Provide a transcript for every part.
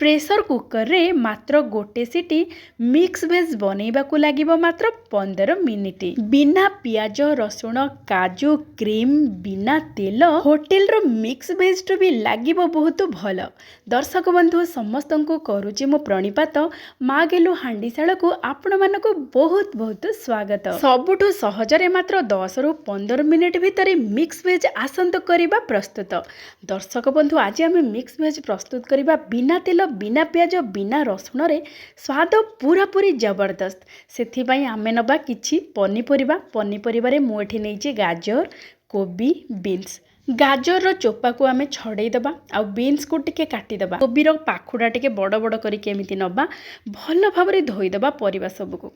Pressure cooker रे मात्र गोटे सीटी मिक्स वेज बनैबाकु लागिबो मात्र 15 मिनिट। बिना पियाज रसुण काजू क्रीम बिना तेल होटेल रो मिक्स वेज तो भी लागिबो बहुत भल। दर्शक बंधु समस्त को करुची मो प्रणिपात माँ गेलु हांडीशाल को आपण मानक बहुत बहुत स्वागत। सबुठु सहजरे मात्र 10 रु 15 मिनिट भितर मिक्स वेज आसंत करिबा प्रस्तुत। दर्शक बंधु आज आम मिक्स वेज प्रस्तुत करिबा बिना तेल बिना पियाज बिना रसुण रे स्वाद पूरा पूरी जबरदस्त। सेथिपाई आमे नबा किछि पनीपरिबा रे मु एठी नेइछि गाजर कोबी बीन्स। गाजर रो चोपा को आमे छड़े दबा आ बीन्स को टिके काटी दबा। कोबी रो पाखुडा टिके बड़ बड़ करिके एमिति नबा भल भाबरे धोई दबा परिबा सबको।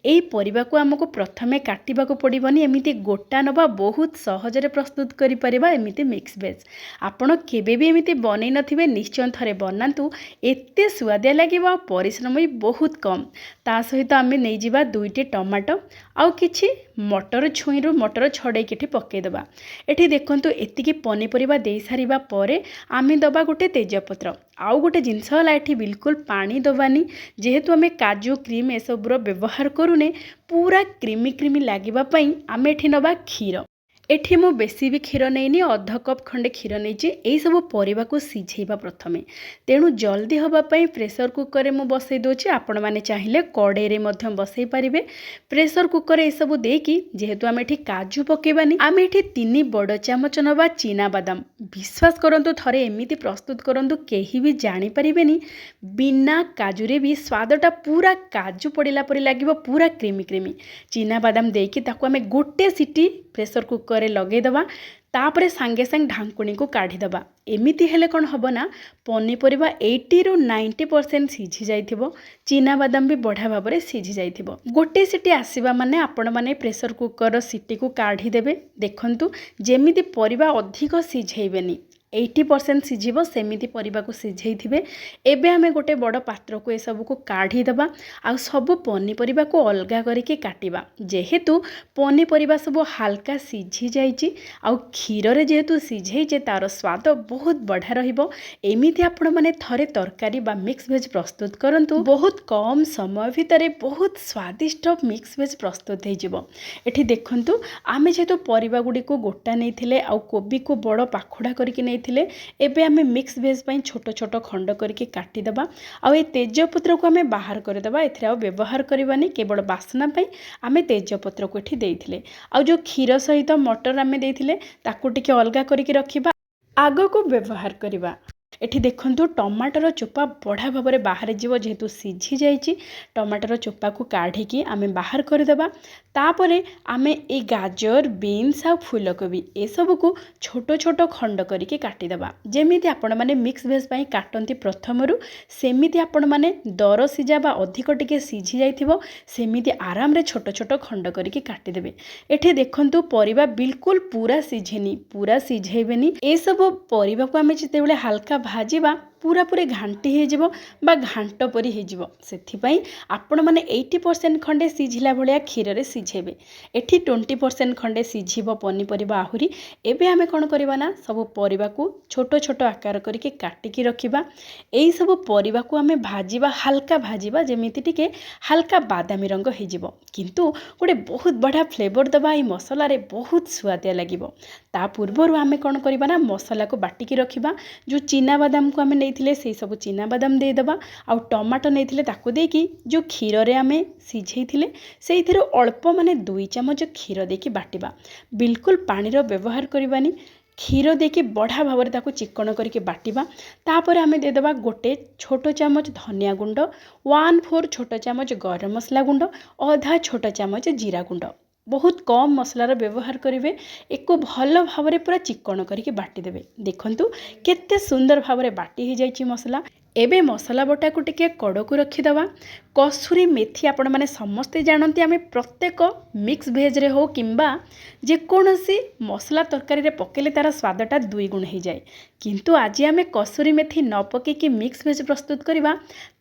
एई परिबा को हमको प्रथमे काटिबा को पड़िबनी एमिति गोटा नबा बहुत सहजरे प्रस्तुत करि परिबा एमिति मिक्स वेज। आपण केबे भी एमिति बनै नथिबे निश्चय थरे बनांतु एते स्वादिया लागिबा परिश्रम भी बहुत कम। ता सहित आमे नै जिबा दुईटी टमाटो आउ किछि मटर छुईरु मटर छड़े किठी पक्के दबा। एठी देखंतु एतिकी पनीपरिबा देई सारिबा परे आमे दबा गोटे तेजपत्र। आउ गोटे जिनस होला एठी बिल्कुल पानी दबानी जेहेतु आमे काजू क्रीम ए सबरो व्यवहार करूने पूरा क्रीमी क्रीमी लागिबा पई आमे एठी नबा क्षीर। एठी मु बेसी भी क्षीर नैनी अध कप खंडे क्षीर नैची। एई सब परिबा को सिझेइबा प्रथमे तेणु जल्दी हबा पई प्रेशर कुकर रे मु बसई दोछि। आपण माने चाहिले कड़े रे मध्यम बसई परिबे। प्रेशर कुकर ए सब देकी जेहेतु आमे एठी काजू पकेबानी आमे एठी 3 बड़ चामच नबा चीना बादाम। विश्वास करंतु थरे एमिति प्रस्तुत करंतु केही भी जानि परिबेनी बिना काजू रे भी स्वादटा पूरा काजू पड़िला परि लागिबो पूरा क्रीमी क्रीमी। चीना बादाम देकी ताको आमे गोटे सीटी प्रेशर कुकर रे लगे दबा तापरे सांगे सांग ढांकुणी को काढ़ी दबा। एमिति हेले कौन हबो ना पनीपरिबा 80 रु 90% सिझी जाइथिबो। चीना बादाम भी बढ़िया भाव में सिझी जाइथिबो। गोटे सीटी आसीबा माने आपण माने प्रेशर कुकर रो सीटी को काढ़ी देबे। देखंतु जेमिति परिबा अधिक सिझेइबेनी 80% सिझिबो सेमिति परिबा को सिझेइथिबे। एबे हमें गोटे बड़ पात्र को ए सब को काढ़ी दबा आ सब पनीपरिबा को अलगा करके काटिबा। जेहेतु पनीपरिबा सब हल्का सिझी जाइछि आ क्षीर रे जेहेतु सिझेइछे तार स्वाद बहुत बढ़िया रहिबो। एमिति आपण माने थरे तरकारी बा मिक्स वेज प्रस्तुत करंतु बहुत कम समय भितरे बहुत स्वादिष्ट मिक्स वेज प्रस्तुत हो जिवो। एठी देखंतु आमे जेहेतु परिबा गुडी को गोटा नैथिले आ कोबी को बड़ पाखुडा करके नै एबे आमे मिक्स वेज पई छोट छोट खंड करके काटी दबा। आ ए तेजपत्र को आमे बाहर कर दबा। एथिरे आ व्यवहार करबानी केवल बासना पई आमे तेजपत्र को एठी देइथिले। आ जो क्षीर सहित मटर आमे देइथिले ताकू टिके अलगा करके रखिबा आगो को व्यवहार करिबा। एठी देखंतु टमाटर चोपा बढ़िया भाव में बाहर जीव जेहेतु सिझी जाइछि। टमाटर चोपा को काढ़ी की आमे बाहर कर दबा। तापरे आमे ए गाजर बीन्स आ फूलकोबी ए सब को छोट छोट खंड करके काटी दबा। जेमिति आपण माने मिक्स वेज पई काटंती प्रथमरु सेमिति आपण माने दर सिझा बा अधिक टिके सिझी जाइथिबो सेमिति आराम रे छोट छोट खंड करके काटी देबे। एठी देखंतु परिबा बिल्कुल पूरा सिझेनी पूरा सिझेइबेनी। ए सब परिबा को आमे जेतेबेले हल्का भाजिबा पूरा पूरी घांटी हो जिवो बा घांट परी हो जिवो। सेथिपाई आपण माने 80% खंडे सिझिला भलिया क्षीर रे सिझेबे। एठी 20% खंडे सिझिबो पनीपरिबा आहुरी। एबे आमे कोन करबा ना सब परिबा को छोट छोट आकार करके काटी की रखिबा। एई सब परिबा को आमे भाजिबा हल्का भाजिबा जेमिति टिके हल्का बादामी रंग हो जिवो। किंतु गोटे बहुत बढ़िया फ्लेवर दबा ए मसला रे बहुत स्वादिया लागिबो। ता पूर्वरु आमे कोन करबा ना मसला को बाटी की रखिबा। जो चीना बादाम को आमे नैथिले से सब चीना बादाम दे दबा। आ टमाटो नैथिले ताको देकी जो क्षीर रे आमे सिझेइथिले सेइथिरो अल्प माने 2 चमच क्षीर देकी बाटिबा। बिल्कुल पानी रो व्यवहार करबानी। क्षीर देकी बढ़िया भाव में ताको चिकन करके बाटिबा। तापर आमे दे दबा गोटे छोट चमच धनिया गुंड 1/4 छोट चमच गरम मसला गुंड आधा छोट चमच जीरा गुंड। बहुत कम मसलार व्यवहार करेंगे। एक भल भाव में पूरा चिकन करके बाटी देबे। देखंतु केते सुंदर भाव में बाटी हो जाइछि मसला। एबे मसला बटा को टिके कड़ को रखीदबा। कसूरी मेथी आपण माने समस्ते जानती आमे प्रत्येक मिक्स भेज रे हो किंबा जेकोसी मसला तरकारी रे पकेले तार स्वादटा 2 गुण हो जाए। किंतु आज आमे कसूरी मेथी न पकेकी मिक्स भेज प्रस्तुत करिबा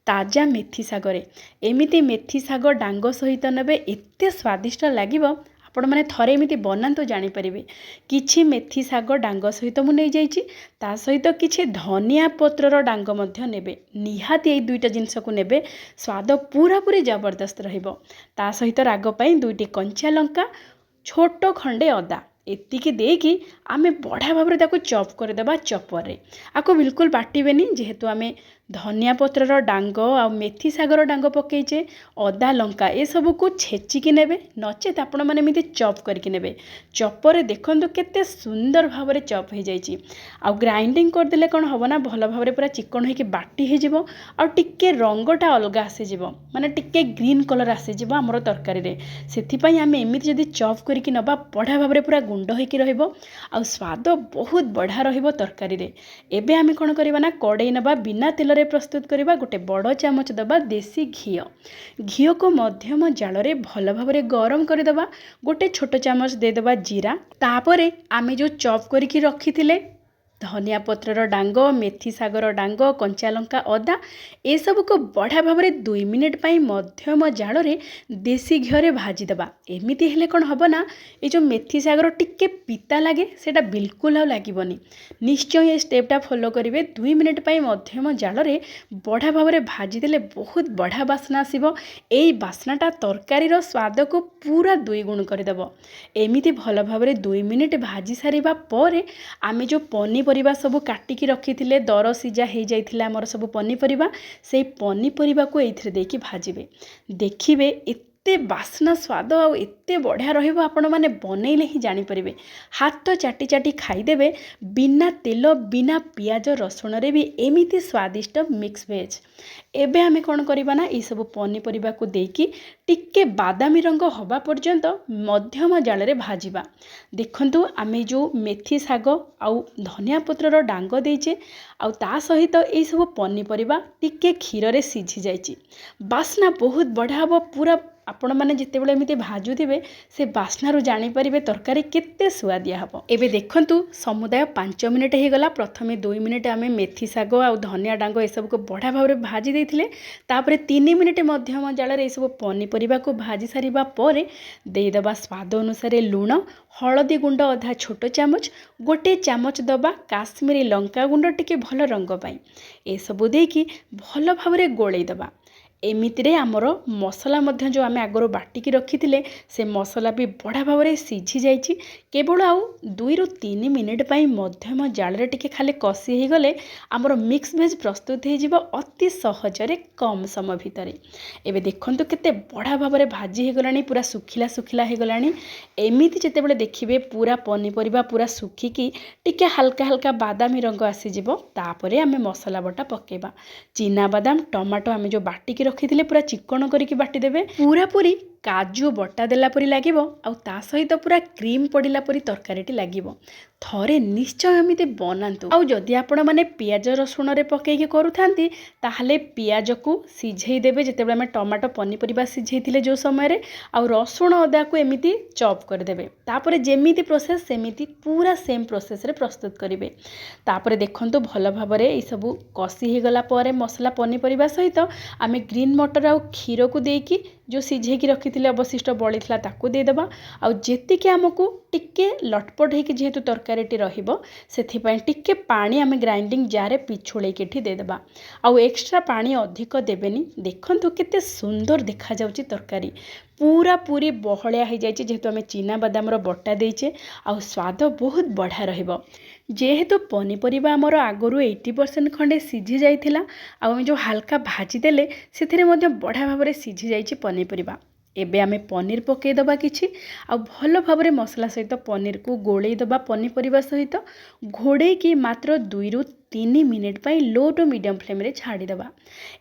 ताजा मेथी सागरे। एमिति मेथी साग डांग सहित नेबे एते स्वादिष्ट लागिबो आपण मैंने थरे एमती बनातु जानीपारे। किछि मेथी शाग डांग सहित मु नहीं जाइछि, ता सहित किछि धनिया पत्रर डांग मध्य नेबे। निहाती एई दुईटा जिनस को नेबे, स्वाद पूरा पूरी जबरदस्त रहिबो। ता सहित राग पई दुईटी कंचा लंका, छोट खंडे अदा एतिकी देकी आमे बढ़िया भाव में चॉप करदेबा चॉपर रे। आको बिल्कुल बाटिबेनी, जेहेतु आमे धनिया पत्रर डांग आ मेथी सागर डांग पकईचे, अदा लंका ए सब को छेचिकी नेबे, नचेत आपण माने एमिति चॉप करके नेबे। चॉपर रे देखंतु केते सुंदर भाव में चॉप हो जाइछि। आ ग्राइंडिंग कर देले कोन हबो ना, भल भाव में पूरा चिकन होइके बाटी हे जिवो। आ टिके रंगटा अलग आसी जिवो, माने टिके ग्रीन कलर आसी जिवो हमरो तरकारी रे। सेथि पई आमे एमिति जदी चॉप करके नबा, बढ़िया भाव में पूरा गुंड होइके रहइबो आ स्वाद बहुत बढ़िया रहिबो तरकारी रे। एबे आमे कोन करबा ना, कड़ाई नबा, बिना तेल रे प्रस्तुत करबा। गोटे बड़ चामच दबा देसी घी, घी को मध्यम जाल रे भल भाव में गरम करदेबा। गोटे छोट चामच देदेबा जीरा, तापरे आमे जो चॉप करके रखिथिले धनिया पत्रर डांग, मेथी सागर डांग, कंचा लंका, अदा ए सब को बढ़िया भाव में 2 मिनिट पाई मध्यम जाल रे देसी घी रे भाजी दबा। एमिति हेले कोन हबो ना, ए जो मेथी सागर टिके पिता लागे सेटा बिल्कुल आ लागिबनी। निश्चय ए स्टेपटा फॉलो करिवे। 2 मिनिट पाई मध्यम जाल रे बढ़िया भाव में भाजी देले बहुत बढ़िया बास्ना आसीबो। एई बास्नाटा तरकारी रो स्वाद को पूरा 2 गुण करदेबो। एमिति भल भाव में 2 मिनिट भाजी सारिबा परे आमे जो पनीपरिबा सब काटिकी रखिथिले, दर सिजा हो जाइथिला हमर सब पनीपरिबा, से पनीपरिबा को एथिरे देकी भाजिबे। देखिबे एते बास्ना स्वाद आ एते बढ़िया रहिबो, आपण माने बनैले ही जानि परिबे। हाथ चाटी चाटी खाइदेबे, बिना तेल बिना पियाज रसुण रे भी एमिति स्वादिष्ट मिक्स वेज। एबे आमे कोन करिबा ना, ई सब पनीपरिबा को देकी टिके बादामी रंग हवा पर्यंत मध्यम जाल रे भाजिबा। देखंतु आमे जो मेथी साग आउ धनिया पत्रर डांग देइचे, आउ ता सहित ए सब पनीपरिबा टिके क्षीर रे सिझी जाइची। बास्ना बहुत बढ़िया हबो। पूरा आपण माने जिते बेले एमिति भाजुथिबे, से बास्नारू जानि परिबे तरकारी केते सुआदिया हबो। एबे देखंतु समुदाय 5 मिनिट हे गला। प्रथमे 2 मिनिट आमे मेथी साग आ धनिया डांग ए सब को बढ़िया भाव में भाजी देथिले, तापरे 3 मिनिट मध्यम जाल रे ए सब पनीपरिबा को भाजी सारिबा परे देइदबा स्वाद अनुसार लूण, हळदी गुंड अधा छोट चामच, गोटे चामच दबा काश्मीरी लंका गुंड टिके भल रंग पाई। ए सब देकी भल भाव में गोळेई दबा। एमितिरे आमर मसला मध्य जो आमे आगरो बाटिकी रखिथिले, से मसला भी बढ़िया भाव में सिझी जाइछि। केवल आउ 2 ରୁ 3 मिनिट पाई मध्यम जाल रे टिके खाली कसी हो गले आमर मिक्स वेज प्रस्तुत हो जिवो अति सहजरे कम समय भितरे। एबे देखंतु केते बढ़िया भाव में भाजी हो गलानी, पूरा सुखिला सुखिला हो गलानी। एमिति जेते बेले देखिबे पूरा पनीपरिबा पूरा सुखिकी टिके हल्का हल्का बादामी रंग आसी जिवो, तापरे आमे मसला बटा पकेबा। चीना बादाम, टमाटो आमे जो बाटिकी रखिथिले पूरा चिकन करिकी बाटी देबे। पूरा पूरी काजू बटा देला परी लागिबो, आउ ता सहित पूरा क्रीम पड़िला परी तरकारीटी लागिबो। थरे निश्चय एमिति बनांतु। आउ जदि आपण माने पियाज रसुण रे पकेइके करूथांती, ताहले पियाज को सिझेई देबे जेतेबेले आमे टमाटो पनीपरिबा सिझेइथिले जो समय रे, आउ रसुण अदा को एमिति चॉप कर देबे। तापरे जेमिति प्रोसेस सेमिति पूरा सेम प्रोसेस रे प्रस्तुत करिवे। तापरे देखंतु भल भाव रे ई सब कसी हे गला परे मसला पनीपरिबा सहित आमे ग्रीन मटर आउ क्षीर को देकी जो सिझेकी रखिथिले अवशिष्ट बळिथिला ताकू दे देबा। आउ जेतिके हमकु टिके लटपट हेकी जेहेतु तरकारीटी रहिबो, सेथि पई टिके पानी आमे ग्राइंडिंग जार रे पिछुळेई केठी दे देबा। आउ एक्स्ट्रा पानी अधिक देबेनी। देखंतु केते सुंदर देखा जाउची तरकारी, पूरा पूरी बहलिया हो जाइए जेहेतु आम चीना बादाम बटा देचे। आउ स्वाद बहुत बढ़िया रहिबो। जेहेतु पनीपरिबा आमर आगरू 80% खंडे सिझी जाइथिला, आउ जो हल्का भाजी देले सेथिरे मध्ये बढ़िया भाव में सिझी जाइछि पनीपरिबा। एबे आमे पनीर पकई दबा किछि, आउ भल भाव में मसला सहित पनीर को गोळेई दबा पनीपरिबा सहित घोड़े की मात्र 2 ରୁ 3 मिनिट पाई लो टू मीडियम फ्लेम रे छाड़ी दबा।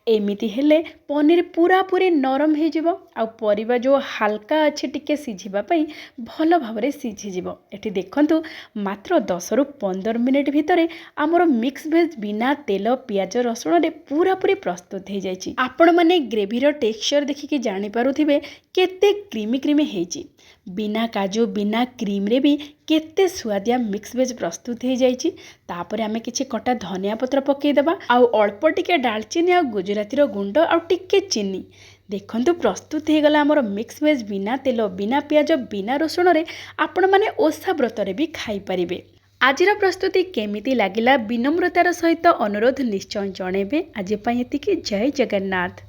एमिति हेले पनीर पूरा पूरी नरम हो जिवो, आउ परिबा जो हल्का अच्छे टिके सिझिबा पई भल भाव में सिझी जिवो। एठी देखंतु मात्र 10 ରୁ 15 मिनिट भितरे आमर मिक्स वेज बिना तेल पियाज रसुण रे पूरा पूरी प्रस्तुत हो जाइछि। आपण माने ग्रेवी रो टेक्सचर देखिके जानि पारुथिबे केते क्रीमी क्रीमी हेछि। बिना काजू बिना क्रीम रे भी केते सुआदिया मिक्स वेज प्रस्तुत हो जाइछि। तापरे आमे किछि कटा धनिया पत्र पकई देबा, आउ अल्प टिके डालचीनी आ गुजराती रो गुंड आउ टिके चीनी ଦେଖନ୍ତୁ ପ୍ରସ୍ତୁତ ହେଇଗଲା ଆମର ମିକ୍ସ ଭେଜ୍ ବିନା ତେଲ ବିନା ପିଆଜ ବିନା ରସୁଣରେ ଆପଣମାନେ ଓଷା ବ୍ରତରେ ବି ଖାଇପାରିବେ। ଆଜିର ପ୍ରସ୍ତୁତି କେମିତି ଲାଗିଲା ବିନମ୍ରତାର ସହିତ ଅନୁରୋଧ ନିଶ୍ଚୟ ଜଣେଇବେ। ଆଜି ପାଇଁ ଏତିକି। ଜୟ ଜଗନ୍ନାଥ।